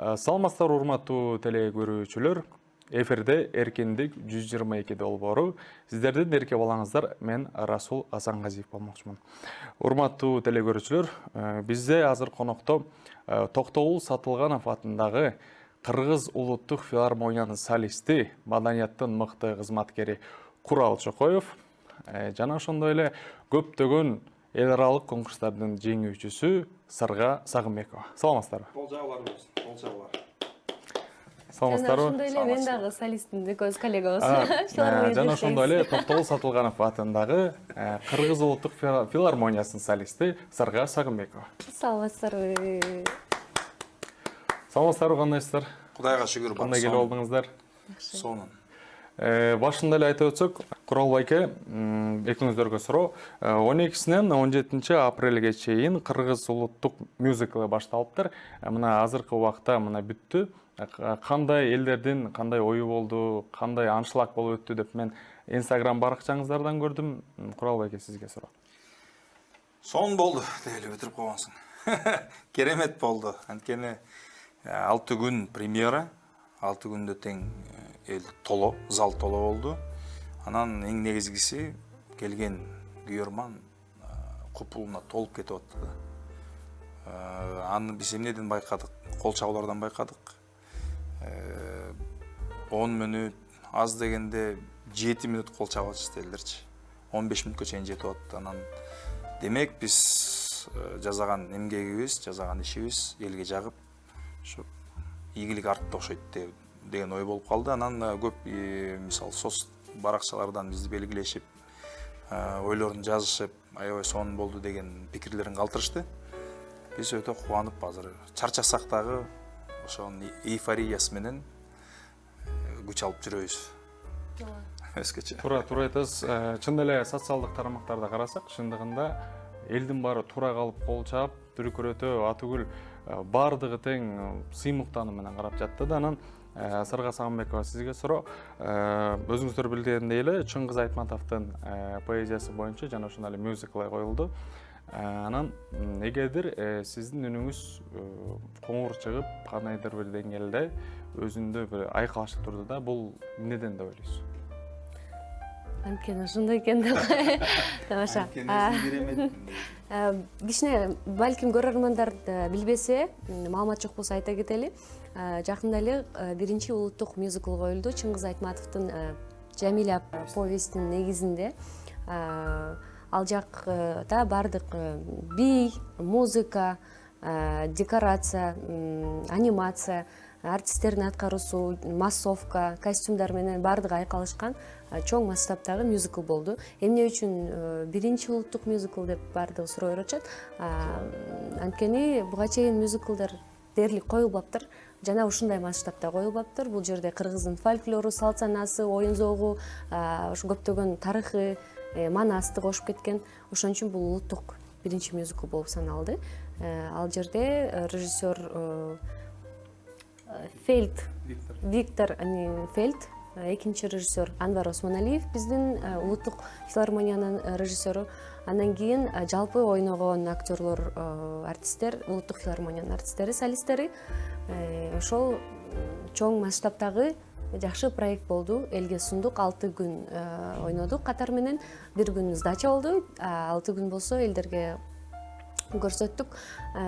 Саламатсыздар урматтуу теле көрүүчүлөр. Эфирде Эркиндик 122 долбоору. Сиздердин эрке балаңыздар, мен Расул Асанғазиев болмокчумун. Урматтуу теле көрүүчүлөр, бизде азыр конокто Токтогул Сатылганов атындагы Кыргыз улуттук филармониянын солисти, маданияттын мыкты кызматкери Курал Чокоев жана ошондой эле көптөгөн эл аралык конкурстардын жеңүүчүсү Сырга Сагынбекова. Саламатсыздарбы? Болжабыларбыз, болжабылар. Саламатсыздарбы? Ошондой эле мен дагы солисттин көз коллегабыз. Жана ошондой эле Токтогул Сатылганов атындагы Кыргыз улуттук филармониясынын солисти Сырга Сагынбекова. Саламатсыздарбы. Саламатсыздарбы, кандайсыздар? Кудайга шүгүр, Кандай келип алдыңыздар? сонун. Башында эле айтып өтсөк, Курал байке, экөөңүздөргө суроо, 12-синен 17 апрелге чейин Кыргыз улуттук мюзиклы башталыптыр. Мына азыркы убакта мына бүттү. Кандай элдердин кандай ою болду, кандай аншлаг болуп өттү деп мен Instagram баракчаңыздардан көрдүм. Курал байке, сизге суроо. Сонун болду, деле бүтүрүп койгонсуң. Керемет болду. Анткени 6 күн премьера, 6 күндө тең эл толо, зал толо болду. Анан эң негизгиси келген күйөрман купулуна толуп кетип атты. Аны биз эмнеден байкадык? Кол чабуулардан байкадык. 10 мүнөт, аз дегенде 7 мүнөт кол чабып атышты элдерчи. 15 мүнөткө чейин жетип атты. Анан демек биз жазаган эмгегибиз, жазаган ишибиз элге жагып, ошо ийгилик артты окшойт деген ой болуп калды. Анан көп мисалы соц баракчалардан бизди белгилешип, ойлорун жазышып, аябай сонун болду деген пикирлерин калтырышты. Биз өтө кубанып азыр чарчасак дагы ошонун эйфориясы менен күч алып жүрөбүз. Өзгөчө. Туура айтасыз. Чын эле социалдык тарамактарда карасак, чындыгында элдин баары туура калып кол чаап, дүркүрөтө, атүгүл бардыгы тең сыймыктануу менен карап жатты да. Анан Сырга Сагынбекова, сизге суроо. Өзүңүздөр билгендей эле Чыңгыз Айтматовдун поэзиясы боюнча жана ошондой эле мюзикл коюлду. Анан эгердир сиздин үнүңүз коңур чыгып, кандайдыр бир деңгээлде өзүндө бир айкалышып турду да, бул эмнеден деп ойлойсуз? Анткени ошондой экен деп. Тамаша. Кичине балким көрөрмандар билбесе, маалымат жок болсо айта кетели. Жакында эле биринчи улуттук мюзикл коюлду Чыңгыз Айтматовдун Жамиля повестинин негизинде. Ал жакта бардык бий, музыка, декорация, анимация, артисттердин аткаруусу, массовка, костюмдар менен бардыгы айкалышкан чоң масштабтагы мюзикл болду. Эмне үчүн биринчи улуттук мюзикл деп бардыгы суроо беришет. Анткени буга чейин мюзиклдар дээрлик коюлбаптыр. Жана ушундай масштабта коюлбаптыр. Бул жерде кыргыздын фольклору, салт санаасы, оюн зоогу, ошо көптөгөн тарыхы, манасты кошуп кеткен. Ошон үчүн бул улуттук биринчи мюзикл болуп саналды. Ал жерде режиссер Виктор Фельд, экинчи режиссер Анвар Осмоналиев, биздин улуттук филармониянын режиссеру. Андан кийин жалпы ойногон актерлор, артисттер, улуттук филармониянын артисттери, солисттери. Ошол чоң масштабтагы жакшы проект болду. Элге сундук, 6 күн ойнодук катар менен. 1 күн сдача болду, 6 күн болсо элдерге көрсөттүк.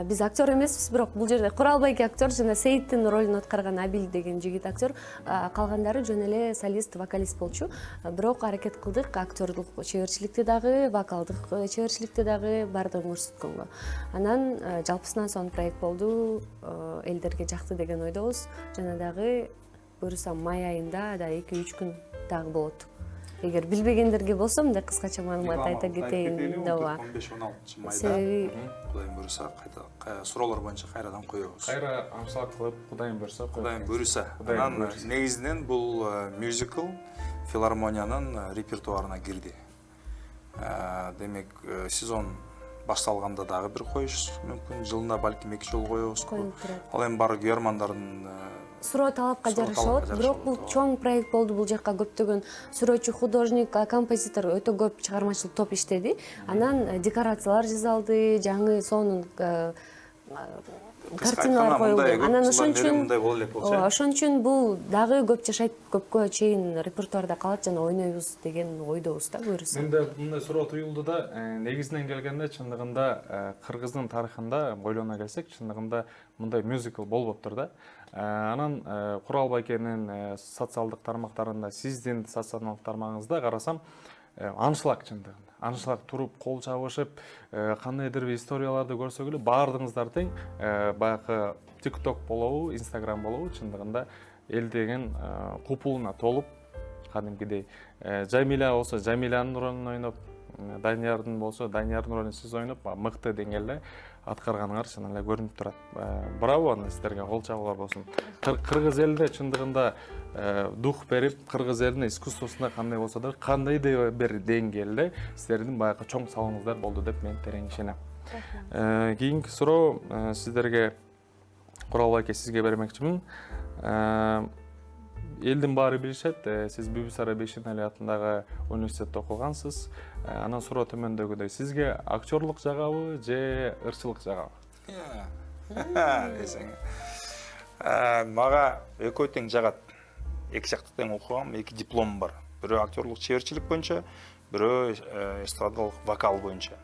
Биз актер эмеспиз, бирок бул жерде Курал байке актер жана Сейиттин ролун аткарган Абил деген жигит актер, калгандары жөн эле солист, вокалист болчу. Бирок аракет кылдык актердук чеберчиликти дагы, вокалдык чеберчиликти дагы бардыгын көрсөткөнгө. Анан жалпысынан сонун проект болду. Элдерге жакты деген ойдобуз. Жана дагы буюрса май айында да 2-3 күн дагы болот. Эгер билбегендерге болсо, мындай кыскача маалымат айта кетейин дооба. 15-16 майда Кудайым буюрса кайта суроолор боюнча кайрадан коебуз. Кайра аншлаг кылып, Кудайым буюрса коебуз. Кудайым буюрса. Анан негизинен бул мюзикл филармониянын репертуарына кирди. Демек сезон башталганда дагы бир коюш мүмкүн, жылына балким 2 жолу коебуз. Ал эми баары күйөрмандардын суроо талапка жараша болот. Бирок бул чоң проект болду. Бул жакка көптөгөн сүрөтчү, художник, композитор өтө көп чыгармачылык топ иштеди. Анан декорациялар жасалды, жаңы сонун картиналар коюлду. Анан ошон үчүн мындай боло элек болчу. ошон үчүн бул дагы көп жашайт, көпкө чейин репертуарда калат жана ойнойбуз деген ойдобуз да буюрса. Менде мындай суроо туюлду да, негизинен келгенде чындыгында кыргыздын тарыхында ойлоно келсек, чындыгында мындай мюзикл болбоптур да. Анан Курал байкенин социалдык тармактарында, сиздин социалдык тармагыңызда карасам, аншлаг чындыгында. Аншлаг туруп, кол чабышып, кандайдыр бир историяларды көрсөк эле баардыгыңыздар тең баягы TikTok болобу, Instagram болобу, чындыгында эл деген купулуна толуп, кадимкидей Жамиля болсо Жамилянын ролун ойноп, Даниярдын болсо Даниярдын ролун сиз ойноп, мыкты деңгээлде аткарганыңар чын эле көрүнүп турат. Браво, аны сиздерге кол чабуулар болсун. Кыргыз элде чындыгында дух берип, кыргыз элинин искусствосунда кандай болсо да, кандайдыр бир деңгээлде сиздердин баягы чоң салымыңыздар болду деп мен терең ишенем. Кийинки суроо сиздерге, Курал байке, сизге бермекчимин. Элдин баары билишет, сиз Бибисара Бейшенали атындагы университетте окугансыз. Анан суроо төмөндөгүдөй, сизге актерлук жагабы же ырчылык жагабы? Мага экөө тең жагат. Эки жакты тең окугам, эки дипломум бар. Бирөө актерлук чеберчилик боюнча, бирөө эстрадалык вокал боюнча.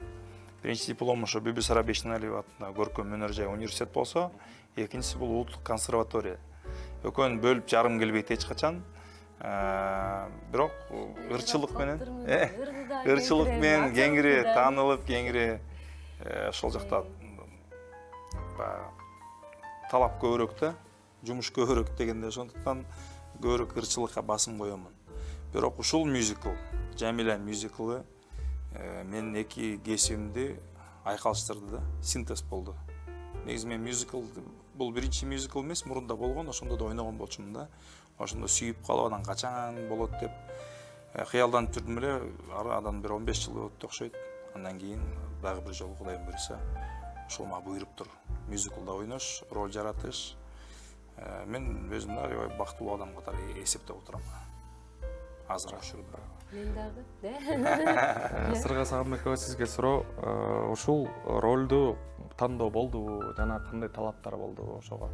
Биринчи диплом ошо Бибисара Бейшенали атындагы көркөм өнөр жай университет болсо, экинчиси бул улуттук консерватория. Экөөнү бөлүп жарым келбейт эч качан. Бирок ырчылык менен кеңири таанылып, кеңири ошол жакта талап көбүрөөк да, жумуш көбүрөөк дегенде ошондуктан көбүрөөк ырчылыкка басым коёмун. Бирок ушул мюзикл, Жамиля мюзиклы менин эки кесибимди айкалыштырды да, синтез болду. Негизи мен мюзикл бул биринчи мюзикл эмес, мурунда болгон, ошондо да ойногон болчумун да. Ошондо сүйүп калып, анан качан болот деп кыялданып жүрдүм эле. Арадан бир 15 жыл өттү окшойт. Андан кийин дагы бир жолу Кудайым буйруса, ошол мага буйруптур. Мюзиклда ойнош, роль жаратыш. Мен өзүм да аябай бактылуу адам катары эсептеп отурам. Азыраак жүрүп. Мен дагы, Сырга Сагынбекова, сизге суроо, ушул ролду тандоо болдубу жана кандай талаптар болду ошого?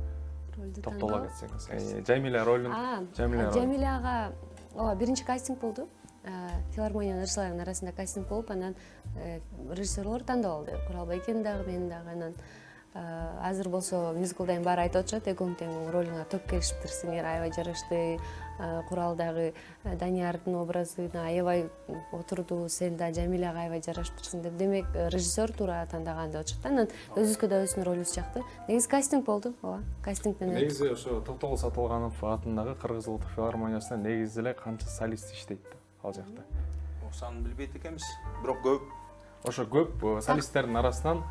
Токтоло кетсеңиз. Жамиля ролун. Жамиляга биринчи кастинг болду. Филармониянын ырчыларынын арасында кастинг болуп, анан режиссерлор тандоо алды. Курал байкен дагы, мен дагы. Анан азыр болсо мюзиклдайын баары айтып атышат, экөөң тең ролуңа топ келишиптирсиңер, аябай жарашты. Курал дагы Даниярдын образына аябай отурду, сен да Жамиляга аябай жарашыптырсың деп. Демек, режиссер туура тандаган деп атышат. Анан өзүбүзгө да өзүнүн ролубуз жакты. Негизи кастинг болду, ооба. Кастинг менен. Негизи ошо Токтогул Сатылганов атындагы Кыргыз Улуттук филармониясында негизи эле канча солист иштейт ал жакта? Санын билбейт экенбиз, бирок көп. Ошо көп солисттердин арасынан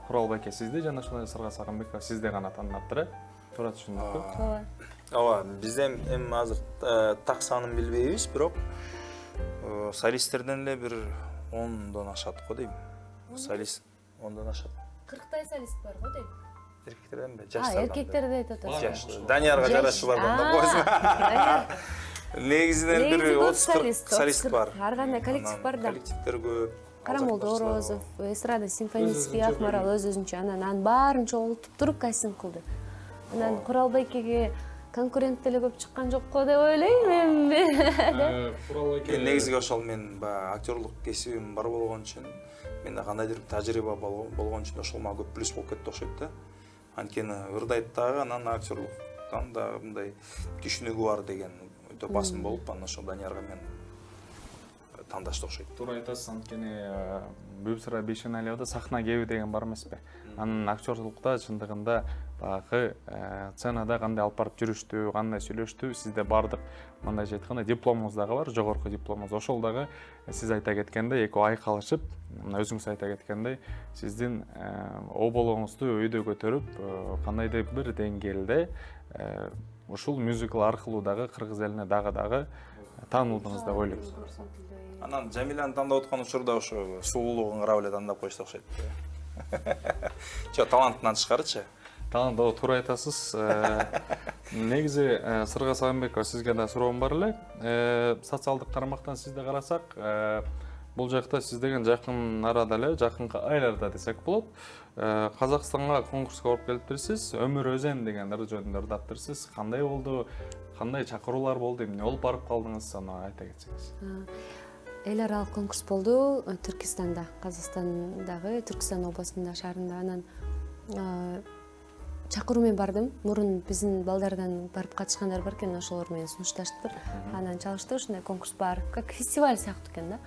Курал байке сизди жана ошондой Сырга Сагынбекова сизди гана тандаптыр, туура түшүндүкпү? Ооба. Ооба, бизде эми азыр так санын билбейбиз, бирок солисттерден эле бир 10дон ашат го дейм. Солист 10дон ашат. 40тай солист бар го дейм. Эркектерденби, жаштардан? Эркектерде айтып атасыз. Даниярга жарашы бар да койсун. Негизинен бир 30 солист бар. Ар кандай коллектив бар да. Коллективдер көп. Карамолду Орозов, эстрада симфонический Акмарал өзүнчө, анан баарын чогултуп туруп кастинг кылды. Анан Курал байкеге конкурент деле көп чыккан жок го деп ойлойм мен. Курал байке Негизги ошол мен актерлук кесибим бар болгон үчүн, менде кандайдыр тажрыйба болгон үчүн ошол мага көп плюс болуп кетти окшойт да. Анткени ырдайттагы, анан актерлуктан да мындай түшүнүгү бар деген өтө басым болуп, анан ошол Даниярга мен тандашты окшойт. туура айтасыз, анткени Бибисара Бейшеналиевда сахна кеби деген бар эмеспи? Анын актерлукта чындыгында баягы сценада кандай алып барып жүрүштү, кандай сүйлөштү, сизде бардык мындай айтканда дипломуңуз дагы бар, жогорку дипломуңуз. Ошол дагы сиз айта кеткендей экөө айкалышып, мына өзүңүз айта кеткендей, сиздин оболоңузду өйдө көтөрүп, кандайдыр бир деңгээлде ушул мюзикл аркылуу дагы кыргыз элине дагы таанылдыңыз деп ойлойм. Анан Жамиляны тандап аткан учурда ошо сулуулугун карап эле тандап коюшту окшойт. Талантынан тышкарычы? Талант, туура айтасыз. Негизи Сырга Сагынбекова, сизге да суроом бар эле. Социалдык тармактан сизди карасак, Бул жакта сиз деген жакын арада эле, жакынкы айларда десек болот. Казакстанга конкурска барып келиптирсиз. Өмүр өзен деген ыр жөнүндө ырдаптырсыз. Кандай болду? Кандай чакыруулар болду? Эмне болуп барып калдыңыз? Аны айта кетсеңиз. Эл аралык конкурс болду Түркистанда, Казакстандагы Түркистан областында шаарында. Анан чакыруу менен бардым. Мурун биздин балдардан барып катышкандар бар экен, ошолор менен сунушташтыр. Анан чалышты, ушундай конкурс бар, как фестиваль сыяктуу экен да.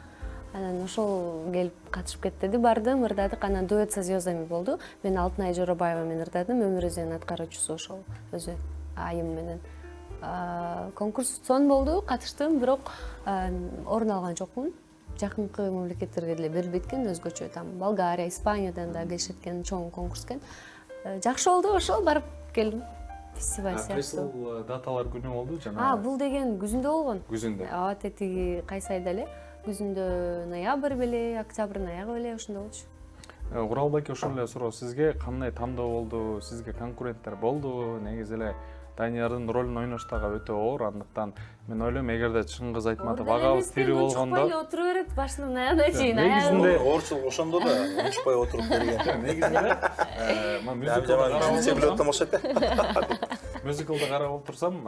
Анан ошол келип катышып кет деди, бардым, ырдадык. Анан дуэт со звездами болду. Мен Алтынай Жоробаева менен ырдадым, Өмүр өзенин аткаруучусу ошол өзү айым менен. Конкурс сонун болду, катыштым, бирок орун алган жокмун. Жакынкы мамлекеттерге деле берилбейт экен, өзгөчө там Болгария, Испаниядан да келишет экен, чоң конкурс экен. Жакшы болду, ошол барып келдим. Фестиваль сыяктуу. Кайсыл даталар күнү болду жана? Бул деген күзүндө болгон. Күзүндө. Тетиги кайсы айда эле? Күзүндө ноябрь беле, октябрдын аягы беле ошондо болчу. Уралбайке, ошол эле суроо, сизге кандай тандоо болду? Сизге конкуренттер болду? Негизи эле Даниярдын ролун ойнош дагы өтө оор, андыктан мен ойлойм, эгерде Чыңгыз Айтматов агабыз тирүү болгондо, отуруп берет башынан аягына чейин. негизинде Оорчулук ошондо да унутпай отуруп берген. негизинде мюзиклды карап отурсам,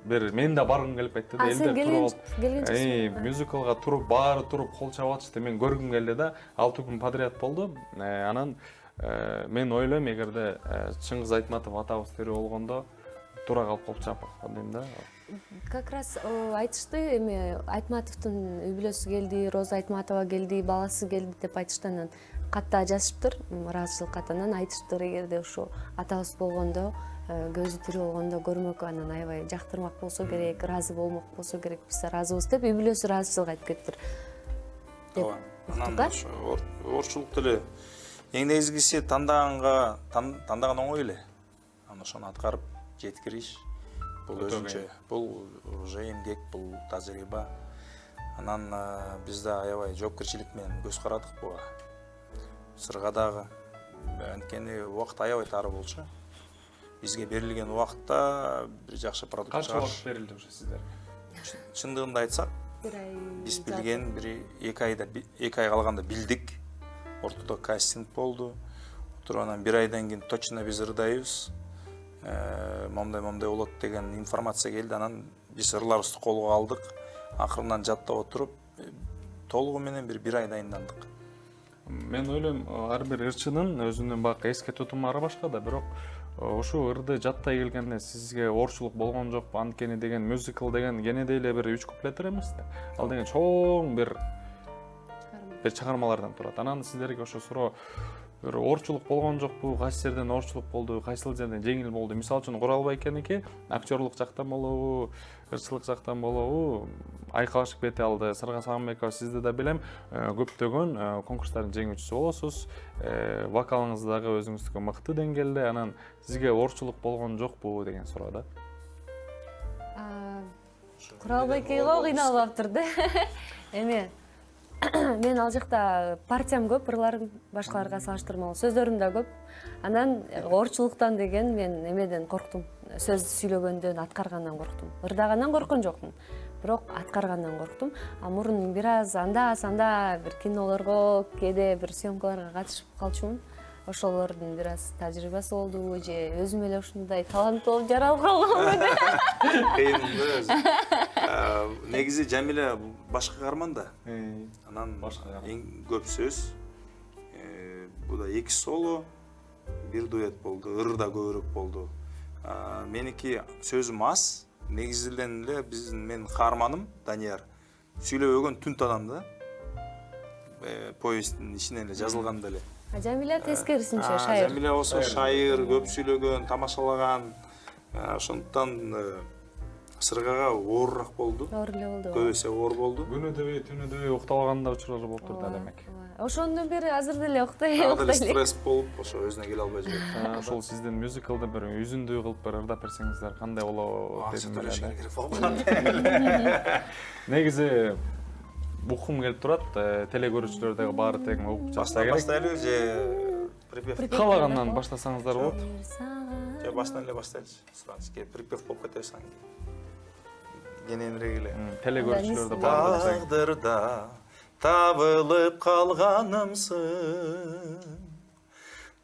бир мен да баргым келип кетти да, элдер туруп алып. Мюзиклга туруп, баары туруп кол чабып атышты. Мен көргүм келди да, 6 күн подряд болду. Анан мен ойлойм, эгерде Чыңгыз Айтматов атабыз тирүү болгондо тура калып кол чапат дейм да. Как раз айтышты, эми Айтматовдун үй бүлөсү келди, Роза Айтматова келди, баласы келди деп айтышты. Анан катта жазышыптыр, ыраазычылык катынан айтышыптыр, эгерде ушу атабыз болгондо, көзү тирүү болгондо көрмөк, анан аябай жактырмак болсо керек, ыраазы болмок болсо керек, биз ыраазыбыз деп үй бүлөсү ыраазычылык айтып кетиптир. Анан ошо оорчулук деле эң негизгиси тандаган оңой эле. Анан ошону аткарып жеткириш. Бул өзүнчө, бул уже эмгек, бул тажрыйба. Анан биз да аябай жоопкерчилик менен көз карадык буга. Сырга дагы. Анткени убакыт аябай тар болчу. Бизге берилген убакытта бир жакшы продукт Канча чыгарыш. убакыт берилди уже сиздерге? Чындыгында айтсак, биз билген бир 2 ай калганда билдик. Ортодо кастинг болду. Анан 1 айдан кийин точно биз ырдайбыз. Момдай болот деген информация келди. Анан биз ырларыбызды колго алдык. Акырынан жаттап отуруп, толугу менен 1 ай дайындандык. Мен ойлойм, ар бир ырчынын өзүнүн бак эске тутумдары башка да, бирок ошо ырды жаттай келгенде сизге оорчулук болгон жокпу? Анткени деген мюзикл деген кенедей эле бир 3 куплеттер эмес да. Ал деген чоң бир чыгармалардан турат. Анан сиздерге ошо суроо, бир оорчулук болгон жокпу? Кайсы жерден оорчулук болду? Кайсыл жерден жеңил болду? Мисалы үчүн Уралбайкеники актерлук жактан болобу, ырчылык жактан болобу? Айкалышып кете алды. Сырга Сагынбекова, сизди да билем, көптөгөн конкурстардын жеңүүчүсү болосуз. Вокалыңыз дагы өзүңүздүкү мыкты деңгээлде. Анан сизге оорчулук болгон жокпу деген суроо да. Уралбайкега кыйналып да. Эми мен ал жакта партиям көп, ырларым башкаларга салыштырмалуу, сөздөрүм да көп. Анан оорчулуктан деген мен эмеден корктум. Сөз сүйлөгөндөн, аткаргандан корктум. Ырдагандан корккон жокмун. Бирок аткаргандан корктум. Мурун бир аз анда бир кинолорго, кээде бир съемкаларга катышып калчумун. Ошолордун бир аз тажрыйбасы болду, же өзүм эле ушундай талант болуп жаралып калганмын. Кыйын өзү. Негизи Жамиля башкы каарман да. Анан эң көп сөз. Буда 2 соло, 1 дуэт болду, ыр да көбүрөөк болду. Меники сөзүм аз. Негизинен эле мен каарманым Данияр сүйлөбөгөн түнт адам да. Повесттин ичинен эле жазылганда эле. Жамиля тескерисинче шайыр. Жамиля болсо шайыр, көп сүйлөгөн, тамашалаган. Ошондуктан Сыргага оорураак болду. Оор эле болду. Көп эсе оор болду. Күнү түнү уктабаган да учурлар болуп турду демек. Ошондон бери азыр деле уктай. Стресс болуп, ошо өзүнө келе албай жүрөт. Ошол сиздин мюзиклды бир үзүндүү кылып бир ырдап берсеңиздер кандай болот дедим эле. Негизи уккум келип турат, телекөрүүчүлөр дагы баары тең угуп жатса керек. Баштайлы же припев? Каалагандан баштасаңыздар болот. Же баштан эле баштайлычы. Сразу припев болуп кетебиз анан. Кененирээк эле. Телекөрүүчүлөр да баары тең. Тагдырда табылып қалғанымсың,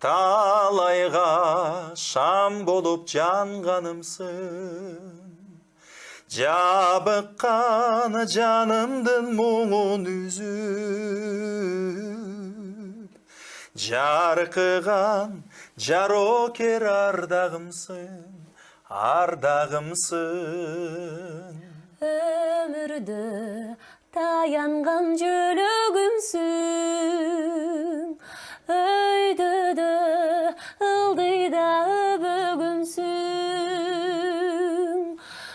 талайға шам болып жанғанымсың, жабыққан жанымдың мұңын үзіп, жарқыған жарокер ардағымсың, ардағымсың. Өмірді таянған жөлөгүмсүң, өйдөдө ылдыйда бөгүмсүң,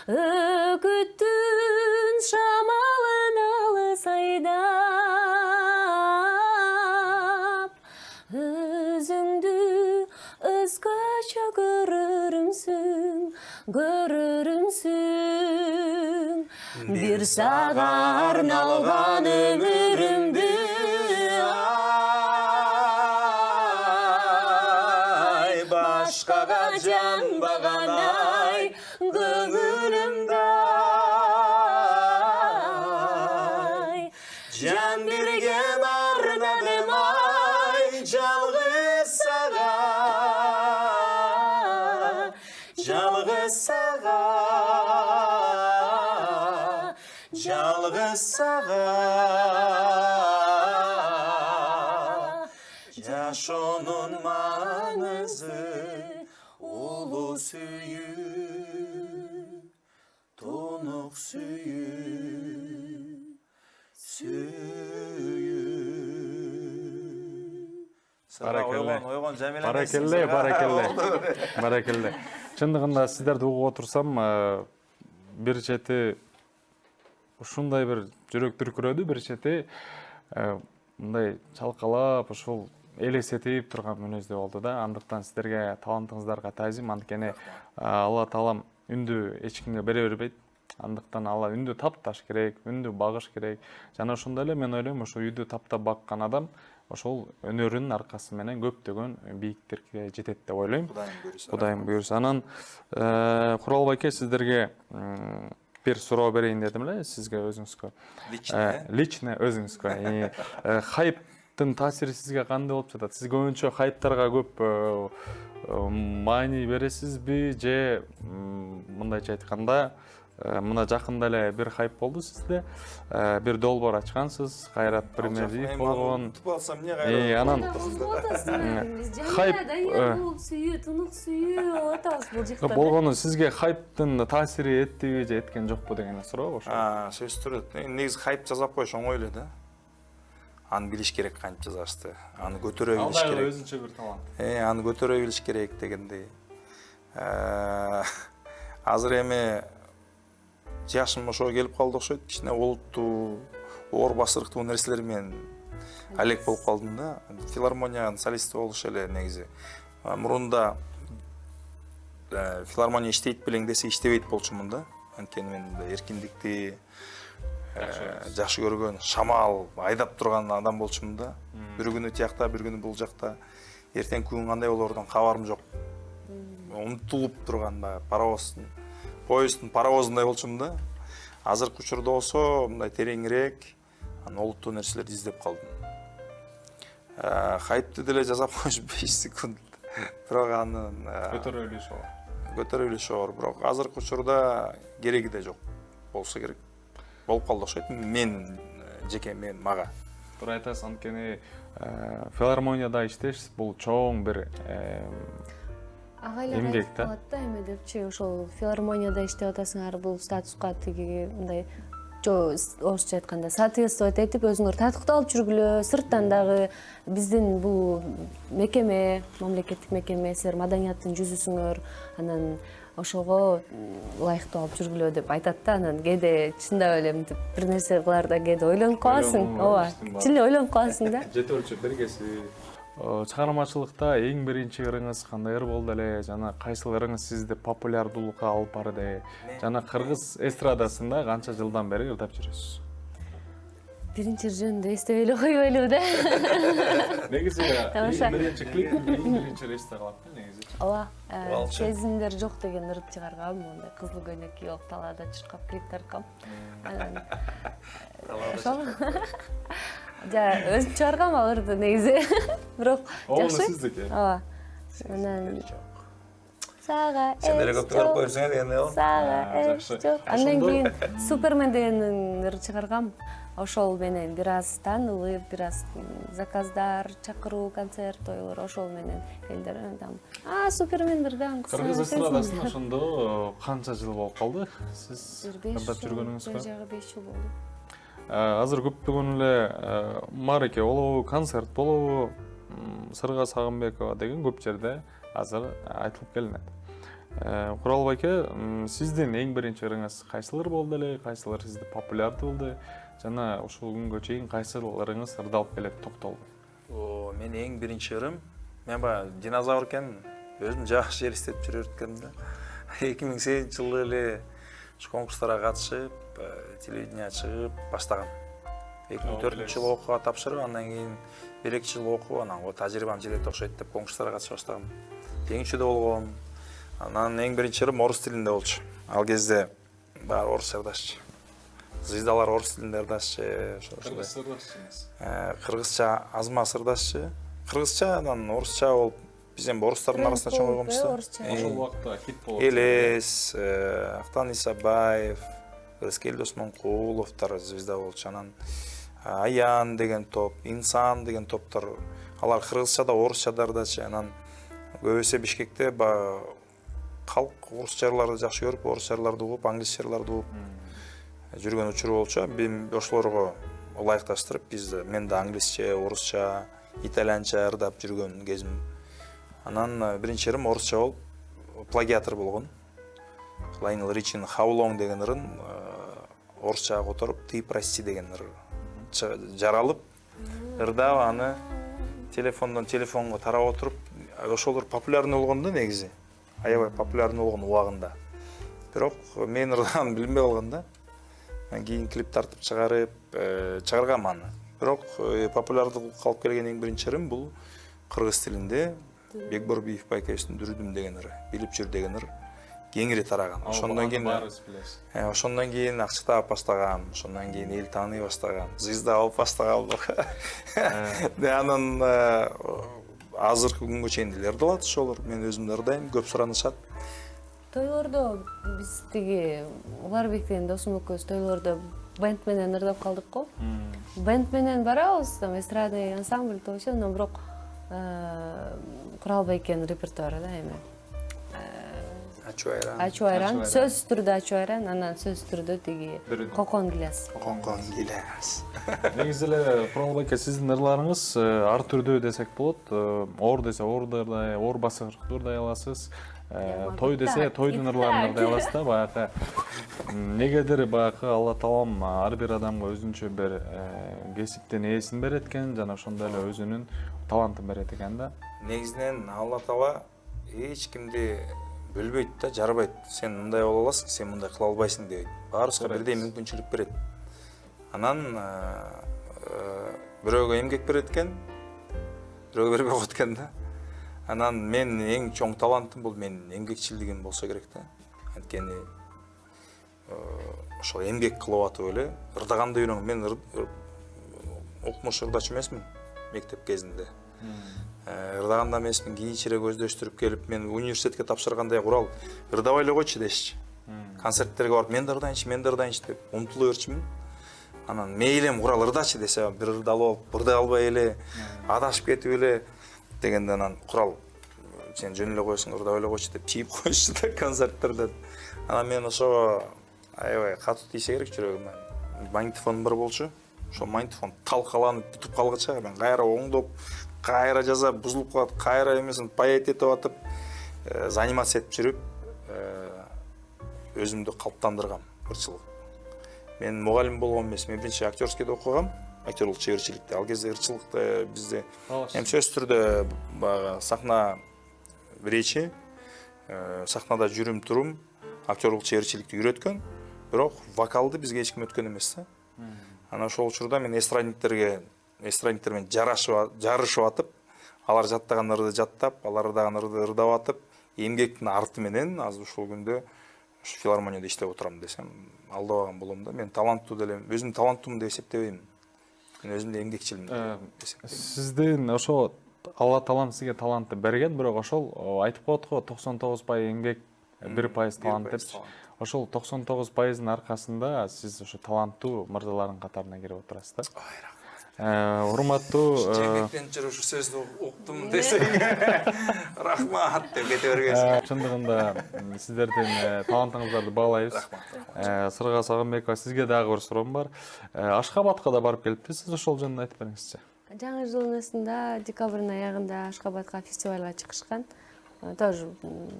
өкүттүн шамалын алыс айдап, өзүңдү өзгөчө көрөрүмсүң, бир сага арналган өмүрүмдү ай, башкага жанбаган ай, көңүлүмдө ай, жан берген ардадым ай, жалгыз сага, жалгыз сага, жалгыз сага, жашоонун маңызы улуу сүйүү, тунук сүйүү, Баракелле. Чындыгында сиздерди угуп отурсам, бир чети ушундай бир жүрөк дүркүрөдү, бир чети мындай чалкалап, ушул элестетип турган мүнөздө болду да. Андыктан сиздерге, талантыңыздарга таазим. Анткени Алла таалам үндү эч кимге бере бербейт. Андыктан ала үндү тапташ керек, үндү багыш керек. Жана ошондой эле мен ойлойм, ошо үйдү таптап баккан адам ошол өнөрүнүн аркасы менен көптөгөн бийиктерге жетет деп ойлойм. Кудайым буйруса. Анан Куралбай, сиздерге бир суроо берейин дедим эле, сизге өзүңүзгө. Лично өзүңүзгө. Хайптын таасири сизге кандай болуп жатат? Сиз көбүнчө хайптарга көп маани бересизби, же мындайча айтканда, мына жакында эле бир хайп болду сизде. Бир долбоор ачкансыз, Кайрат Пирмезиев болгон. Анан хайп тунук сүйүү атабыз бул жакта. Болгону сизге хайптын таасири эттиби же эткен жокпу деген суроо ошо. Сөз түрөт. Негизи хайп жасап коюш оңой эле да. Аны билиш керек, кантип жасашты. Аны көтөрө билиш керек. Алда өзүнчө бир талант. Аны көтөрө билиш керек дегендей. Азыр эми жашым ошого келип калды окшойт. Кичине олуттуу, оор басырыктуу нерселер менен алек болуп калдым да. Филармониянын солисти болуш эле негизи. Мурунда филармония иштейт белең десе иштебейт болчумун да. Анткени мен эркиндикти жакшы көргөн, шамал айдап турган адам болчумун да. Бир күнү тиякта, бир күнү бул жакта. Эртең күн кандай болорудан кабарым жок. Умтулуп турган паровоздун, поезддун паровозундай болчумун да. Азыркы учурда болсо мындай тереңирээк, олуттуу нерселерди издеп калдым. Хайпты деле жасап коюш 5 секунд. Бирок аны көтөрө билиш оор. Бирок азыркы учурда кереги да жок. Болсо керек. Болуп калды окшойт. Мен жеке мага. Туура айтасыз, анткени филармонияда иштеш бул чоң бир агайлар айтып калат да, эме депчи, ошол филармонияда иштеп атасыңар, бул статуска тиги мындай орусча айтканда соответствовать этип өзүңөр татыкталып жүргүлө. Сырттан дагы биздин бул мекеме, мамлекеттик мекеме, силер маданияттын жүзүсүңөр, анан ошого ылайыктуу алып жүргүлө деп айтат да. Анан кээде чындап эле мынтип бир нерсе кылаарда кээде ойлонуп каласың. Ооба, чын эле ойлонуп каласың да. Жете өлчөп бергеси. Чыгармачылыкта эң биринчи ырыңыз кандай ыр болду эле? Жана кайсыл ырыңыз сизди популярдуулукка алып барды? Жана кыргыз эстрадасында канча жылдан бери ырдап жүрөсүз? биринчи жөнүндө эстебей эле койбойлу да. Негизи Тамаша. биринчи клип биринчи эсте калат да негизи. Ооба, Балчы. сезимдер жок деген ырып чыгаргам, мондай кызыл көйнөк кийип талаада чуркап клип тарткам. Анан ошол өзүм чыгаргам ал ырды негизи. Бирок Ол жакшы. сиздики. Ооба. Анан сага Сен деле көп көрүп койсуң дегенде ол. Сага жакшы. жок. Андан Ошондо- кийин Супермен деген ырды чыгаргам. Ошол менен бир аз таанылып, бир аз заказдар, чакыруу, концерт, тойлор ошол менен элдер там Супермен бирден Кыргыз эстрадасын ошондо канча жыл болуп калды? Сиз бир 5 кырдап жүргөнүңүзгө? жыл, жагы 5 жыл болду. Азыр көптөгөн эле маареке болобу, концерт болобу, Сырга Сагынбекова деген көп жерде азыр айтылып келинет. Курал байке, сиздин эң биринчи ырыңыз кайсылар болду эле, кайсылар сизде популярдуу болду? Жана ушул күнгө чейин кайсыл ырыңыз ырдалып келет, токтолду? Мен эң биринчи ырым, мен баягы динозавр экенмин. Өзүм жакшы элестетип жүрөт экенмин да. 2008-жылы эле ушу конкурстарга катышып, телевидение чыгып баштагам. 2004-жылы окууга тапшырып, андан кийин 1-2 жыл окуп, анан тажрыйбам жетет окшойт деп конкурстарга катышып баштагам. Теңчү да болгом. Анан эң биринчи ырым орус тилинде болчу. Ал кезде баары орусча ырдашчы. Звездалар орус тилинде ырдашчы, кыргызча аз маз ырдашчы. Кыргызча, анан орусча болуп, биз эми орустардын арасына чоң койгонбуз да. Ошол убакта хит болот. Элес, Актан Исабаев, Рыскел Досмонкуловдор звезда болчу. Анан Аян деген топ, Инсан деген топтор. Алар кыргызчада, орусчада ырдачы. Анан көбүсү Бишкекте калк орус жырларды жакшы көрүп, орус жырларды угуп, англис жырларды угуп жүргөн учуру болчу. Мен ошолорго ылайыкташтырып, мен да англисче, орусча, итальянча ырдап жүргөн кезим. Анан биринчи ырым орусча болуп, плагиатор болгон. Лайнел Ричин How Long деген ырын орусчага которуп, Ты прости деген ыр жаралып, ырдап аны телефондон телефонго тарап отуруп, ошолор популярный болгон да негизи. Аябай популярный болгон убагында. Бирок мен ырдаганын билинбей калган да. Кийин клип тартып чыгаргам аны. Бирок популярдуу калып келген эң биринчи ырым бул кыргыз тилинде Бекбор Биев байкебиздин Дүрүдүм деген ыры, билип жүр деген ыры кеңири тараган. Ошондон кийин акча таап баштагам, ошондон кийин эл тааный баштаган, звезда болуп баштагам. Анан азыркы күнгө чейин деле ырдалат ошолор. Мен өзүм да ырдайм, көп суранышат. Тойлордо биз тиги Уларбек деген досум экөөбүз тойлордо бенд менен ырдап калдык го. Бенд менен барабыз, там эстрада ансамбль тоочу, но бирок Курал байкенин репертуары да эми. Ачуу айран, сөзсүз түрдө ачуу айран, анан сөзсүз түрдө тиги Кокон гиляс. Кокон гиляс. Негизи эле Курал байке, сиздин ырларыңыз ар түрдүү десек болот. Оор десе оордордай, оор басырдырдай аласыз. Той десе тойдун ырларын ырдай аласыз да. Баягы негедир баягы Алла таалам ар бир адамга өзүнчө бир кесиптин ээсин берет экен, жана ошондой эле өзүнүн талантын берет экен да. Негизинен Алла таала эч кимди бөлбөйт да, жарбайт. Сен мындай боло аласың, сен мындай кыла албайсың дейт. Баарыбызга бирдей мүмкүнчүлүк берет. Анан бирөөгө эмгек берет экен, бирөөгө бербей коет экен да. Анан мен эң чоң талантым бул менин эмгекчилдигим болсо керек да. Анткени ошол эмгек кылып атып эле ырдаганды үйрөнгөм. Мен окумуш ырдачу эмесмин мектеп кезинде. Ырдаганда эмесмин, кийинчерээк өздөштүрүп келип, мен университетке тапшыргандай Курал ырдабай эле койчу дешчи. Концерттерге барып мен да ырдайынчы деп умтулуп берчүмүн. Анан мейлем Курал ырдачы десе, бир ырдалып алып, ырдай албай эле, адашып кетип эле дегенде анан Курал сен жөн эле коесуң, ырдабай эле койчу деп чийип коюшчу да концерттерде. Анан мен ошого аябай катуу тийсе керек жүрөгүмө. Магнитофон бар болчу. Ошол магнитофон талкаланып бүтүп калгыча мен кайра оңдоп, кайра жазап, бузулуп калат, кайра эмесин паять этип атып, занимация этип жүрүп, өзүмдү калыптандыргам бир жыл. Мен мугалим болгон эмес, мен биринчи актёрскийде окугам, актёрлук чеберчиликте. Ал кезде ырчылыкта бизде эми сөз түрдө баягы сахна речи, сахнада жүрүм турум, актёрлук чеберчиликти үйрөткөн, бирок вокалды бизге эч ким өткөн эмес да. Ана ошол учурда мен эстрадниктермен жарышып атып, алар жаттаган ырды жаттап, алар ырдаган ырды ырдап атып, эмгектин арты менен азыр ушул күндө ушу филармонияда иштеп отурам десем, алдабаган болом да. Мен таланттуу деле, өзүм таланттуумун деп эсептебейм. Мен өзүм да эмгекчилмин деп эсептейм. Сиздин ошо Алла таалам сизге талантты берген, бирок ошол айтып коет го 99% эмгек, 1% талант депчи. Ошол 99%-ын аркасында сиз ошо таланттуу мырзалардын катарына кирип отурасыз да. Урматтуу Эмгектен жүрүп ушу сөздү уктум десең, рахмат деп кете бергенсиң. чындыгында сиздердин талантыңыздарды баалайбыз. Сырга Сагынбекова, сизге дагы бир суроом бар. Ашхабадка да барып келиптирсиз, ошол жөнүндө айтып бериңизчи. Жаңы жылдын эсинде декабрдын аягында Ашхабадка фестивалга чыгышкан. Тоже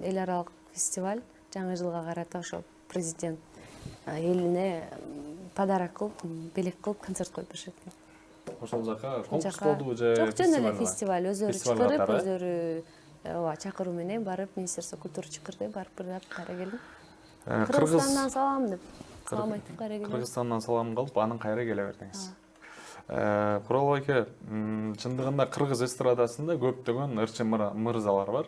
эл аралык фестиваль. Жаңы жылга карата ошо президент элине подарок кылып, белек кылып концерт коюп беришет экен. Ошол жака конкурс болдубу же Жок, жөн эле фестиваль өзүлөрү Фестиваль чакырып, катары, өзүлөрү ооба чакыруу менен барып, Министерство культуры чакырды, барып бирдеп кайра келдим. Кыргыз Кыргызстандан салам деп. Салам айтып кайра келдим. Кыргызстандан салам кылып, анан кайра келе бердиңиз. Курал байке, чындыгында кыргыз эстрадасында көптөгөн ырчы мырзалар бар.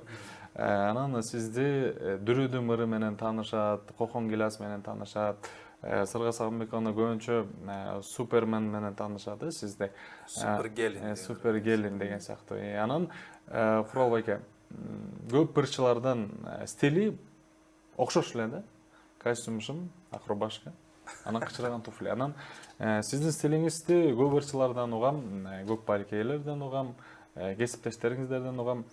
Анан сизди Дүрүдү мыры менен таанышат, Кокон Гиляс менен таанышат, Сырга Сагынбековну көбүнчө Супермен менен таанышат, сизди. Супергелин деген сыяктуу. Анан Курал байке, көп ырчылардын стили окшош эле да. Костюм, акробашка, анан кычыраган туфли. Анан сиздин стилиңизди көп ырчылардан угам, көп балкейлерден угам, кесиптештериңиздерден угам.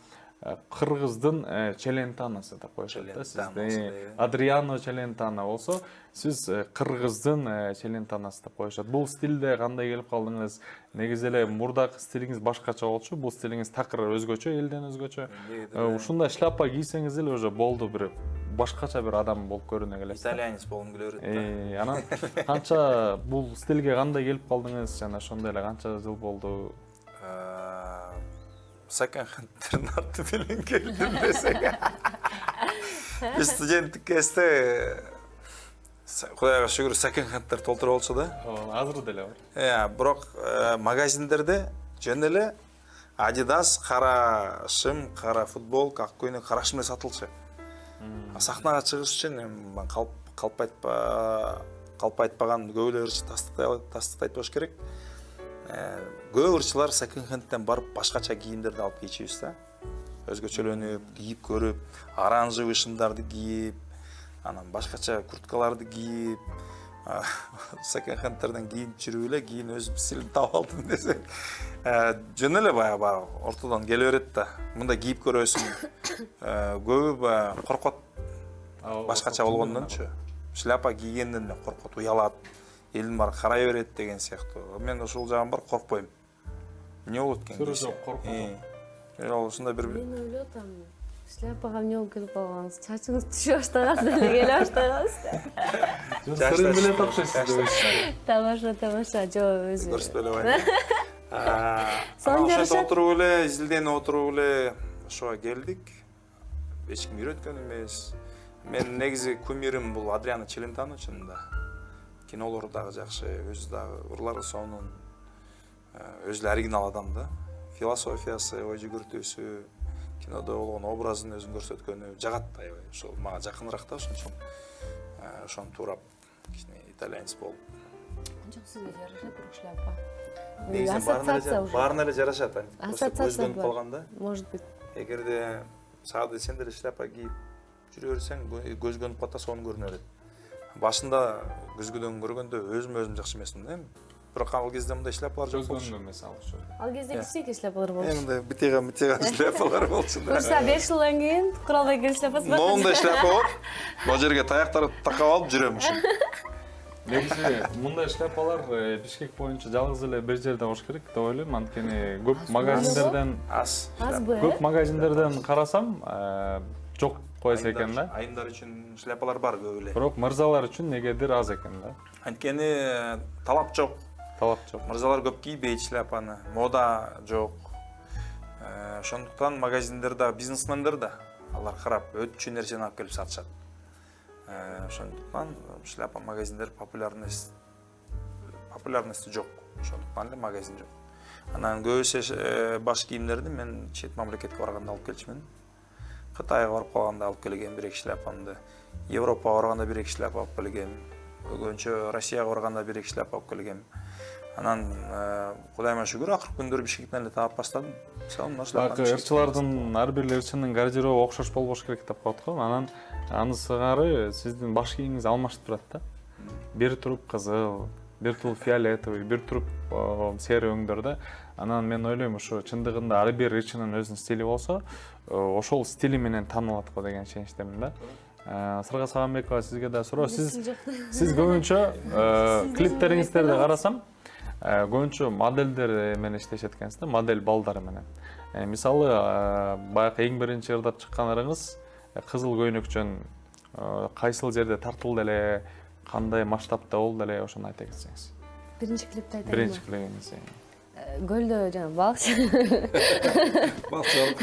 Кыргыздын Челентанасы деп коюшат да. Сизди Адриано Челентано болсо, сиз кыргыздын Челентанасы деп коюшат. Бул стилде кандай келип калдыңыз? Негизи эле мурдакы стилиңиз башкача болчу, бул стилиңиз такыр өзгөчө, элден өзгөчө. Ушундай шляпа кийсеңиз эле уже болду, бир башкача бир адам болуп көрүнө келесиз. Итальянец болгум келе берет да. Анан канча бул стилге кандай келип калдыңыз? Жана ошондой эле канча жыл болду? Секонд-хендтердин аты менен келдим десең. Биз студенттик кезде Кудайга шүгүр секонд-хендтер толтура болчу да. Азыр деле бар. Бирок магазиндерде жөн эле Adidas кара шым, кара футболка, ак көйнөк, кара шым сатылчу. Сахнага чыгыш үчүн калп айтпаган көбөлөр тастыктайт болуш керек. Көп ырчылар секонд-хендтен барып башкача кийимдерди алып кийчүбүз да. Өзгөчөлөнүп, кийип көрүп, оранжевый шымдарды кийип, анан башкача курткаларды кийип, секонд-хендтерден кийинип жүрүп эле, кийин өзүм стилин таап алдым десең. Жөн эле баягы ортодон келе берет да. Мында кийип көрөсүң. Көбү коркот. Башкача болгондончу. Шляпа кийгенден коркот, уялат. Элдин баары карай берет деген сыяктуу. Мен ошол жагым бар, коркпойм. Эмне болот экен? Сыры жок, коркот. Ошондой бир Мен ойлоп атам, шляпага эмне болуп келип калганыңыз, чачыңыз түшө баштаган деле келе баштагансыз. Сырын биле тапшырсыз. Тамаша, жок өзү. көрсөтпөй эле. Ошентип отуруп эле, изилденип отуруп эле ошого келдик. Эч ким үйрөткөн эмес. Мен негизи кумирим бул Адриано Челентано чынында. Кинолору дагы жакшы, өзү дагы Урлар сонун, өзү оригинал адам да. Философиясы, ой жүгүртүүсү, кинодо болгон образын өзүн көрсөткөнү жагат да, ошол мага жакыныраак да, ошон үчүн ошону туурап кичине итальянец болуп. Жок, сизге жарашат бирок шляпа. Негизи баарына эле жарашат. Ассоциация Көзгөнүп калганда. Может быть. Эгерде саады сен деле шляпа кийип жүрө берсең, көзгөнүп калса сонун көрүнө берет. Башында көзгөдөн көргөндө өзүм жакшы эмесмин да. Бирок ал кезде мындай шляпалар жок болчу. Көзгөнүп эмес алчу. Ал кезде кичинекей шляпалар болчу. Мындай битеган шляпалар болчу да. Буюрса 5 жылдан кийин Куралбайдын шляпасы бар. Моундай шляпа болот. Бул жерге таяктарды такап алып жүрөм ушул. Негизи мындай шляпалар Бишкек боюнча жалгыз эле бир жерде болуш керек деп ойлойм. Анткени көп магазиндерден көп магазиндерден карасам жок койсо экен да. Айымдар үчүн шляпалар бар көп эле. Бирок мырзалар үчүн негедир аз экен да. Анткени талап жок. Мырзалар көп кийбейт шляпаны, мода жок. Ошондуктан магазиндерде бизнесмендер да алар карап өтчү нерсени алып келип сатышат. Ошондуктан шляпа магазиндер популярность популярности жок, ошондуктан эле магазин жок. Анан көбүсү баш кийимдерди мен чет мамлекетке барганда алып келчүмүн. Кытайга барып калганда алып келгем бир эки шляпамды. Европага барганда бир эки шляпа алып келгем. Көбүнчө Россияга барганда бир эки шляпа алып келгем. Анан Кудайыма шүгүр акыркы күндөрү Бишкектен эле таап баштадым. Мисалы мына шляпаны ырчылардын ар бир ырчынын гардеробу окшош болбош керек деп коет го. Анан аны сыңары сиздин баш кийимиңиз алмашып турат да. Бир туруп кызыл, бир туруп фиолетовый, бир туруп серый өңдөрдө. Анан мен ойлойм ушу чындыгында ар бир ырчынын өзүнүн стили болсо, ошол стили менен таанылат го деген ишеничтемин да. Сырга Сагамбекова, сизге да суроо. Сиз көбүнчө клиптериңиздерди карасам, көбүнчө модельдер менен иштешет экенсиз да, модель балдар менен. Мисалы, баягы эң биринчи ырдап чыккандарыңыз кызыл көйнөкчөн кайсыл жерде тартылды эле, кандай масштабта болду эле, ошону айта кетсеңиз. Биринчи клипти айтайынбы? Биринчи клипиңиз. Гөлдө жана балчы. Балчы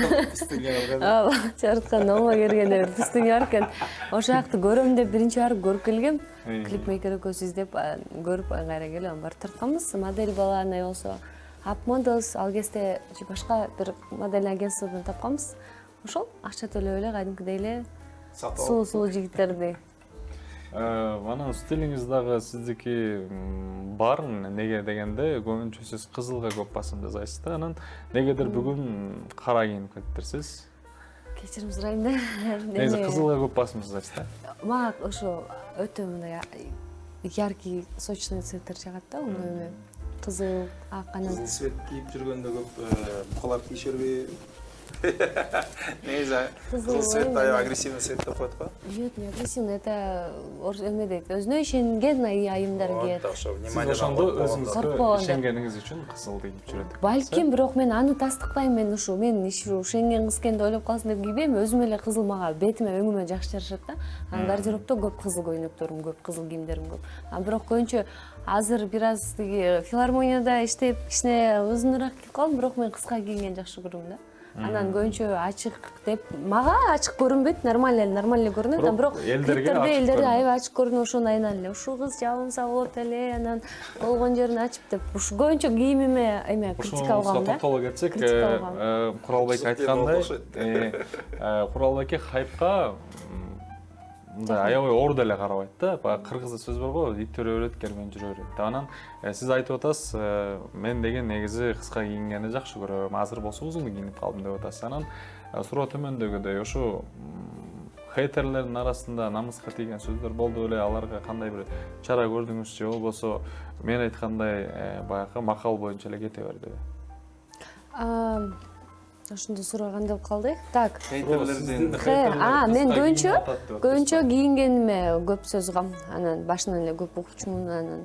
Чарыткан оңго кергенде бир пустыня бар экен. Ошол жакты көрөм деп биринчи барып көрүп келгем. Клипмейкер экөөбүз издеп көрүп кайра келип барып тартканбыз. Модель бала андай болсо Up Models ал кезде башка бир модель агентстводан тапканбыз. Ошол акча төлөп эле кадимкидей эле суу жигиттерди. Анан стилиңиз дагы сиздики бар, неге дегенде көбүнчө сиз кызылга көп басым жасайсыз да. Анан негедир бүгүн кара кийинип кетиптирсиз. Кечирим сурайм да. Негизи кызылга көп басым жасайсыз да. Мага ошо өтө мындай яркий сочный цветтер жагат да, ондой кызыл, ак анан кызыл свет кийип жүргөндө көп букалар кийишерби? Негизи кызыл свет агрессивный свет деп коет го. Нет, не агрессивный, это эме дейт, өзүнө ишенген айымдар кийет. Сиз ошондо өзүңүзгө ишенгениңиз үчүн кызыл кийип жүрөт. Балким, бирок мен аны тастыктайм, мен ушу мен ишенген кыз экенди ойлоп калсын деп кийбейм, өзүм эле кызыл мага бетиме, өңүмө жакшы жарашат да. Анан гардеробто көп кызыл көйнөктөрүм көп, кызыл кийимдерим көп. Бирок көбүнчө азыр бир аз тиги филармонияда иштеп кичине узунураак кийип калдым, бирок мен кыска кийгенди жакшы көрөм да. Анан көбүнчө ачык деп, мага ачык көрүнбөйт, нормально көрүнөт, бирок элдерге аябай ачык көрүнүп, ошону айынан эле ушул кыз жабынса болот эле, анан болгон жерин ачып деп, ушу көбүнчө кийимиме эме критика алгам да. Токтоло кетсек, Куралбек айткандай, Куралбекке хайпка мындай аябай оор деле карабайт да. Баягы кыргызда сөз бар го, ит өрө берет, кермен жүрө берет. Анан сиз айтып атасыз, мен деген негизи кыска кийингенди жакшы көрөм. Азыр болсо узун кийинип калдым деп атасыз. Анан суроо төмөндөгүдөй ушу хейтерлердин арасында намыска тийген сөздөр болду эле, аларга кандай бир чара көрдүңүз же болбосо мен айткандай баягы макал боюнча эле кете бердиби? Ошондо сураган деп калды. Так. Хейтерлердин мен көбүнчө кийингениме көп сөз угам. Анан башынан эле көп укчумун. Анан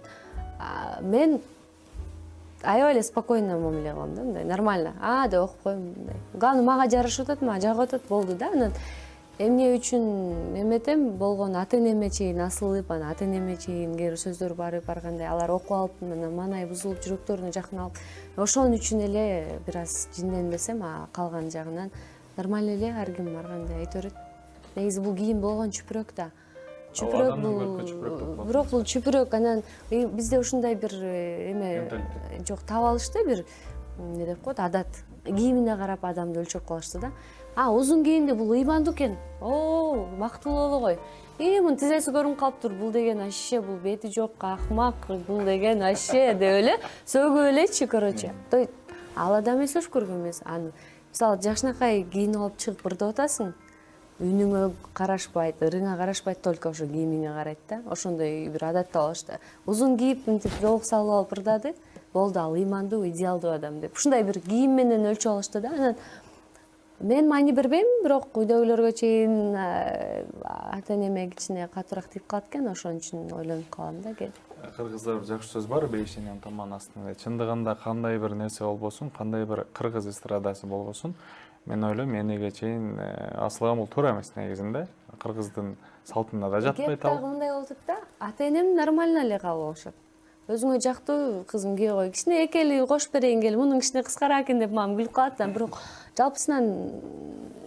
мен аябай эле спокойно мамиле кылам да, мындай нормально. Деп окуп коем мындай. Ганы мага жарашып атат, мага жагып атат, болду да. Анан эмне үчүн эметем болгон ата-энеме чейин асылып, анан ата-энеме чейин кээ бир сөздөр баргандай, алар окуп алып, анан маанай бузулуп, жүрөктөрүнө жакын алып, ошон үчүн эле бир аз жинденбесем, калган жагынан нормально эле, ар ким ар кандай айта берет. Негизи бул кийим болгон чүпүрөк да. Чүпүрөк бул, бирок бул чүпүрөк, анан бизде ушундай бир эме жок, таап алышты бир эмне деп коет, адат. Кийимине карап адамды өлчөп калышты да. Узун кийимде бул ыймандуу экен. Мактылуу эле кой. Мунун тизеси көрүнүп калыптыр. Бул деген аше, бул бети жок, акмак, бул деген аше деп эле сөгүп элечи, короче. Ал адам эсеш көргөн эмес. Мисалы, жакшынакай кийинип алып чыгып ырдап атасың, үнүңө карашпайт, ырыңа карашпайт, только ошо кийимиңе карайт да. Ошондой бир адатта алышты. Узун кийип, мынтип жоолук салып алып ырдады, болду, ал ыймандуу, идеалдуу адам деп. Ушундай бир кийим менен өлчөп алышты да. Анан мен маани бербейм, бирок үйдөгүлөргө чейин ата-энеме кичине катуураак тийип калат экен, ошон үчүн ойлонуп калам да. Кыргыздар жакшы сөз бар, бейишенен таман астында. Чындыгында кандай бир нерсе болбосун, кандай бир кыргыз эстрадасы болбосун, мен ойлойм, энеге чейин асылган бул туура эмес негизинде. Кыргыздын салтында да жатпайт ал. Кеп дагы мындай болуп да, ата-энем нормально эле кабыл алышат. Өзүңө жактуу кызым кие кой, кичине экели кош берейин кел, мунун кичине кыскараак экен деп мага күлүп калат да. Бирок жалпысынан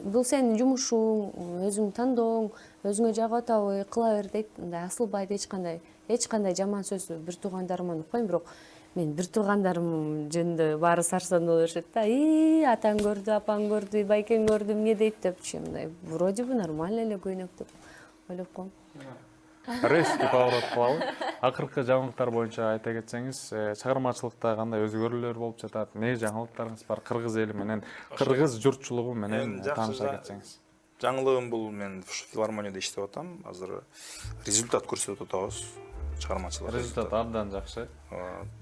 бул сенин жумушуң, өзүң тандооң, өзүңө жагып атабы, кыла бер дейт. Мындай асылбайт, эч кандай эч кандай жаман сөз бир туугандарыман укпайм, бирок мен бир туугандарым жөнүндө баары сарсануу болуп беришет да. Атаң көрдү, апаң көрдү, байкең көрдү, эмне дейт депчи, мындай вроде бы нормально эле көйнөк деп ойлоп коем. резкий поворот кылалы. Акыркы жаңылыктар боюнча айта кетсеңиз, чыгармачылыкта кандай өзгөрүүлөр болуп жатат? Эмне жаңылыктарыңыз бар кыргыз эли менен, кыргыз журтчулугу менен тааныша кетсеңиз? Жаңылыгым бул, мен филармонияда иштеп атам. Азыр результат көрсөтүп атабыз. Чыгармачылык Результат абдан жакшы.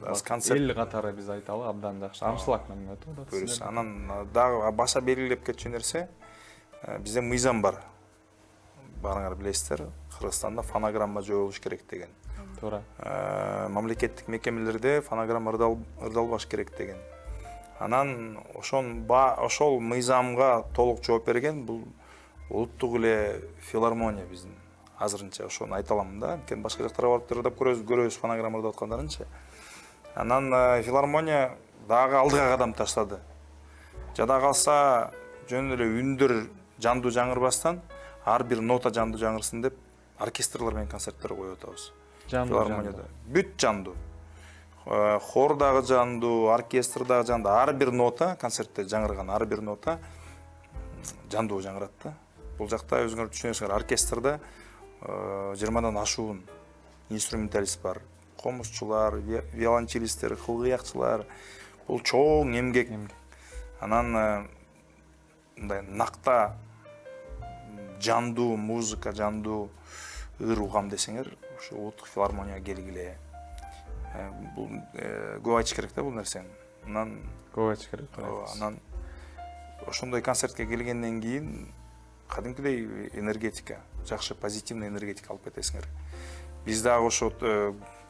Аз концерт Эл катары биз айталы, абдан жакшы. Амчылак менен өтүп атат. көрүс. Анан дагы баша белгилеп кетчү нерсе, бизде мыйзам бар. Барыңар билесиздер, Кыргызстанда фонограмма жоюлуш керек деген. Туура. Мамлекеттик мекемелерде фонограмма ырдалбаш керек деген. Анан ошол мыйзамга толук жооп берген бул улуттук эле филармония биздин. Азырынча ошону айта алам да. Анткени башка жактарга барып ырдап көрөбүз фонограмма ырдаткандарынча. Анан филармония дагы алдыга кадам таштады. Жада калса жөн эле үндөр жандуу жаңырбастан ар бир нота жандуу жаңырсын деп оркестрлар менен концерттер коюп атабыз. Филармонияда бүт жандуу. Хор дагы жандуу, оркестр дагы жандуу. Ар бир нота концертте жаңырган ар бир нота жандуу жаңырат да. Бул жакта өзүңөр түшүнөсүңөр, оркестрде 20дан ашуун инструменталист бар. Комузчулар, виолончелисттер, кылгыякчылар. Бул чоң эмгек. Анан мындай накта жандуу музыка, жандуу ыр угам десеңер, ошо улуттук филармонияга келгиле. Бул көп айтыш керек да бул нерсени. Анан көп айтыш керек. Анан ошондой концертке келгенден кийин кадимкидей энергетика, жакшы позитивный энергетика алып кетесиңер. Биз дагы ошо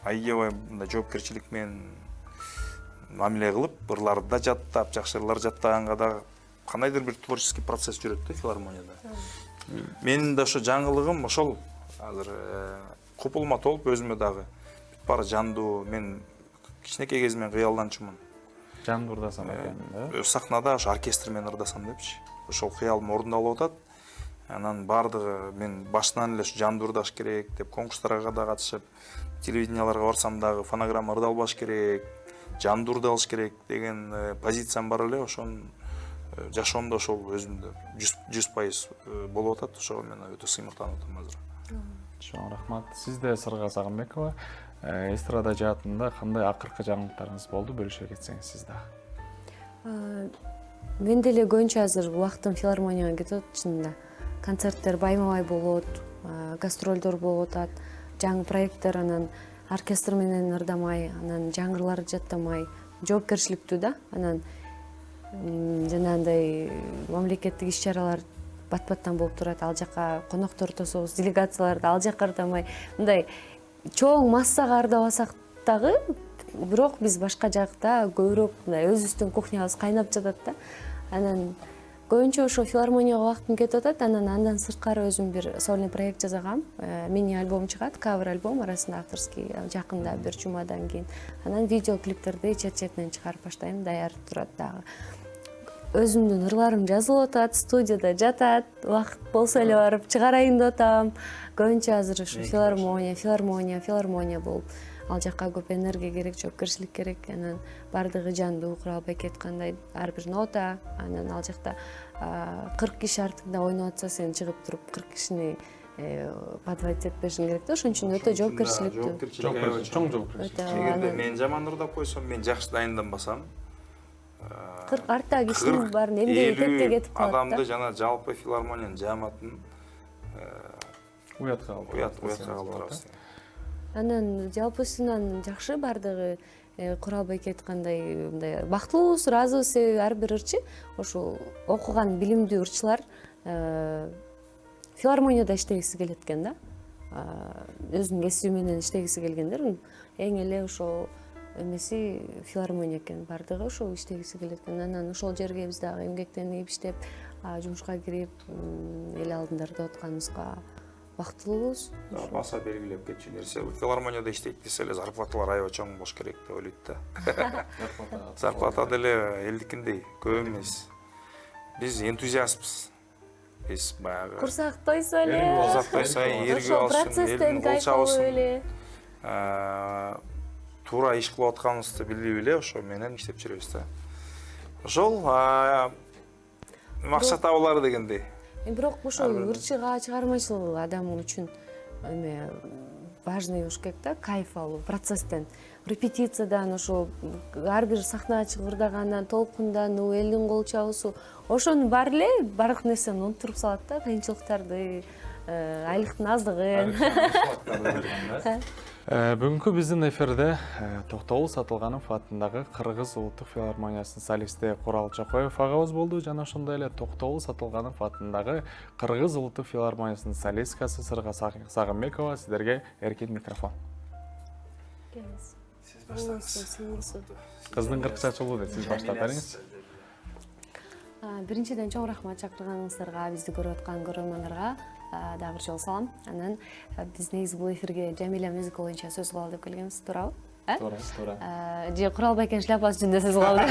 аябай мындай жоопкерчилик менен мамиле кылып, ырларды да жаттап, жакшы ырлар жаттаганга дагы кандайдыр бир творческий процесс жүрөт да филармонияда. Менин да ошо жаңылыгым ошол. Азыр купулма толуп өзүмө дагы баары жандуу, мен кичинекей кезимден кыялданчумун. Жандуу ырдасам экен, да? Сахнада ошо оркестр менен ырдасам депчи. Ошол кыялым орундалып атат. Анан бардыгы мен башынан эле жандуу ырдаш керек деп конкурстарга да катышып, телевиденияларга барсам дагы фонограмма ырдалбаш керек, жандуу ырдалыш керек деген позициям бар эле. Ошону жашоомдо ошол өзүмдө 100% болуп атат. Ошого мен өтө сыймыктанып атам азыр. Чоң рахмат. Сизде Сырга Сагынбекова эстрада жаатында кандай акыркы жаңылыктарыңыз болду, бөлүшө кетсеңиз сиз дагы? Мен деле көбүнчө азыр убактым филармонияга кетип атат чынында. Концерттер байма-бай болот, гастролдор болуп атат, жаңы проекттер, анан оркестр менен ырдамай, анан жаңырларды жаттамай, жоопкерчиликтүү да. Анан жанагындай мамлекеттик иш-чаралар бат-баттан болуп турат. Ал жака коноктор тособуз, делегацияларды ал жака ырдамай, мындай чоң массага ырдабасак дагы, бирок биз башка жакта көбүрөөк мындай өзүбүздүн кухнябыз кайнап жатат да. Анан көбүнчө ошо филармонияга убактым кетип атат. Андан сырткары өзүм бир сольный проект жасагам. Мини альбом чыгат, кавер альбом арасында авторский, жакында бир жумадан кийин. Анан видео клиптерди чет-четинен чыгарып баштайм, даярып турат дагы. Өзүмдүн ырларым жазылып атат, студияда жатат, убакыт болсо эле барып чыгарайын деп атам. Көбүнчө азыр ушу филармония болуп, ал жака көп энергия керек, жоопкерчилик керек. Анан бардыгы жандуу, Куралбек айткандай, ар бир нота. Анан ал жакта 40 киши артыңда ойноп атса, сен чыгып туруп 40 кишини подводить этпешиң керек да. Ошон үчүн өтө жоопкерчиликтүү. Чоң жоопкерчилик. Эгерде мен жаман ырдап койсом, мен жакшы дайынданбасам, 40 артта кишинин баарын эмгеги кетте кетип калат да. Адамды жана жалпы филармониянын жааматын Уятка калтырабыз. Анан жалпысынан жакшы бардыгы Куралбек айткандай мындай бактылуубуз, ыраазыбыз, себеби ар бир ырчы ошол окуган билимдүү ырчылар филармонияда иштегиси келет экен да. Өзүнүн кесиби менен иштегиси келгендер эң эле ошол эмеси филармония экен, бардыгы ошол иштегиси келет экен. Анан ошол жерге биз дагы эмгектенип иштеп, жумушка кирип, эл алдында ырдап атканыбызга бактылуубуз. Баса белгилеп кетчү нерсе, филармонияда иштейт десе эле зарплаталар аябай чоң болуш керек деп ойлойт да. Зарплата деле элдикиндей көп эмес. Биз энтузиастпыз. Биз баягы Курсак тойсо эле, курсак тойсо, эргип алышын, процесстен кайф алып эле. туура иш кылып атканыбызды билбей эле ошо менен иштеп жүрөбүз да. Ошол максат табылары дегендей. Бирок ошол ырчыга чыгармачылык адам үчүн эме важный болуш керек да, кайф алуу процесстен, репетициядан, ошо ар бир сахнага чыгып ырдагандан, толкундануу, элдин кол чабуусу, ошонун баары эле бардык нерсени унуттуруп салат да, кыйынчылыктарды, айлыктын аздыгын. Бүгүнкү биздин эфирде Токтогул Сатылганов атындагы Кыргыз улуттук филармониясынын солисти Курал Чокоев агабыз болду жана ошондой эле Токтогул Сатылганов атындагы Кыргыз улуттук филармониясынын солисткасы Сырга Сагынбекова. Сиздерге эркин микрофон. Кыздын кыркы чачылуу деп сиз баштап бериңиз. Биринчиден чоң рахмат чакырганыңыздарга, бизди көрүп аткан көрөрмандарга дагы бир жолу салам. Анан биз негизи бул эфирге Жамиля мюзикл боюнча сөз кылалы деп келгенбиз, туурабы? Туура. Же Куралбай экен шляпасы жүзүндө сөз кылалы.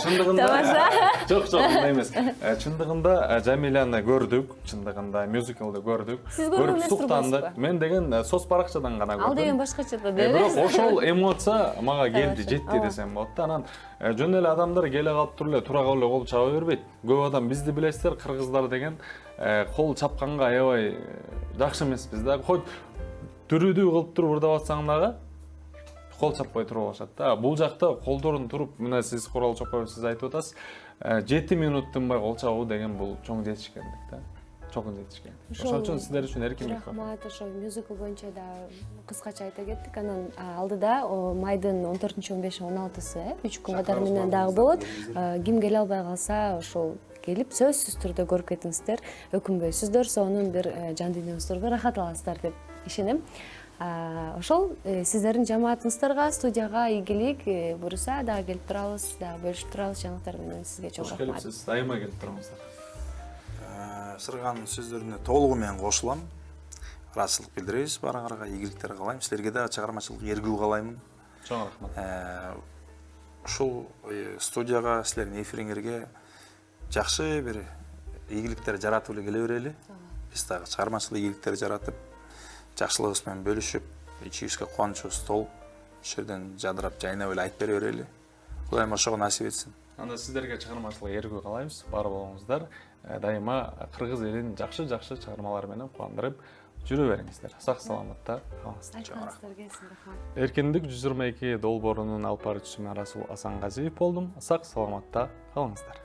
Чындыгында Тамаша. жок, мындай эмес. Чындыгында Жамиляны көрдүк, чындыгында мюзиклды көрдүк. Сиз көргөн Суктандык. Мен деген соц баракчадан гана көрдүм. Ал деген башкача да, деп. Бирок ошол эмоция мага келди, жетти десем болот да. Анан жөн эле адамдар келе калып туруп эле тура калып кол чаба бербейт. Көп адам бизди билесиздер, кыргыздар деген кол чапканга аябай жакшы эмеспиз да. Хоть түрүдүү кылып туруп ырдап атсаң дагы кол чаппай туруп алышат да. Бул жакта колдорун туруп, мына сиз Курал Чокоев сиз айтып атасыз, 7 минуттун бай кол чабуу деген бул чоң жетишкендик да. Чоң жетишкендик. Ошон үчүн сиздер үчүн эркин микрофон. Рахмат, ошо мюзикл боюнча да кыскача айта кеттик. Анан алдыда майдын 14-15-16-сы, 3 күн катары менен дагы болот. Ким келе албай калса, ошол келип сөзсүз түрдө көрүп кетиңиздер, өкүнбөйсүздөр, сонун бир жан дүйнөңүздөргө рахат аласыздар деп ишенем. Ошол сиздердин жамаатыңыздарга, студияга ийгилик буюрса дагы келип турабыз, дагы бөлүшүп турабыз жаңылыктар менен. Сизге чоң рахмат. Сиз дайыма келип туруңуздар. Сырганын сөздөрүнө толугу менен кошулам. Ыраазычылык билдиребиз баарыңарга, ийгиликтер каалайм. Силерге да чыгармачылык эргүү каалаймын. Чоң рахмат. Ушул студияга, силердин эфириңерге жакшы бир ийгиликтер жаратып эле келе берели. Биз дагы чыгармачылык ийгиликтер жаратып, жакшылыгыбыз менен бөлүшүп, ичибизге кубанычыбыз толуп, ошол жерден жадырап, жайнап эле айтып бере берели. Кудайым ошого насип этсин. Анда сиздерге чыгармачылык эргүү каалайбыз. Бар болуңуздар. Дайыма кыргыз элин жакшы чыгармалар менен кубандырып жүрө бериңиздер. Сак саламатта калыңыздар. Эркиндик 122 долбоорунун алып баруучусу мен Расул Асангазиев болдум. Сак саламатта калыңыздар.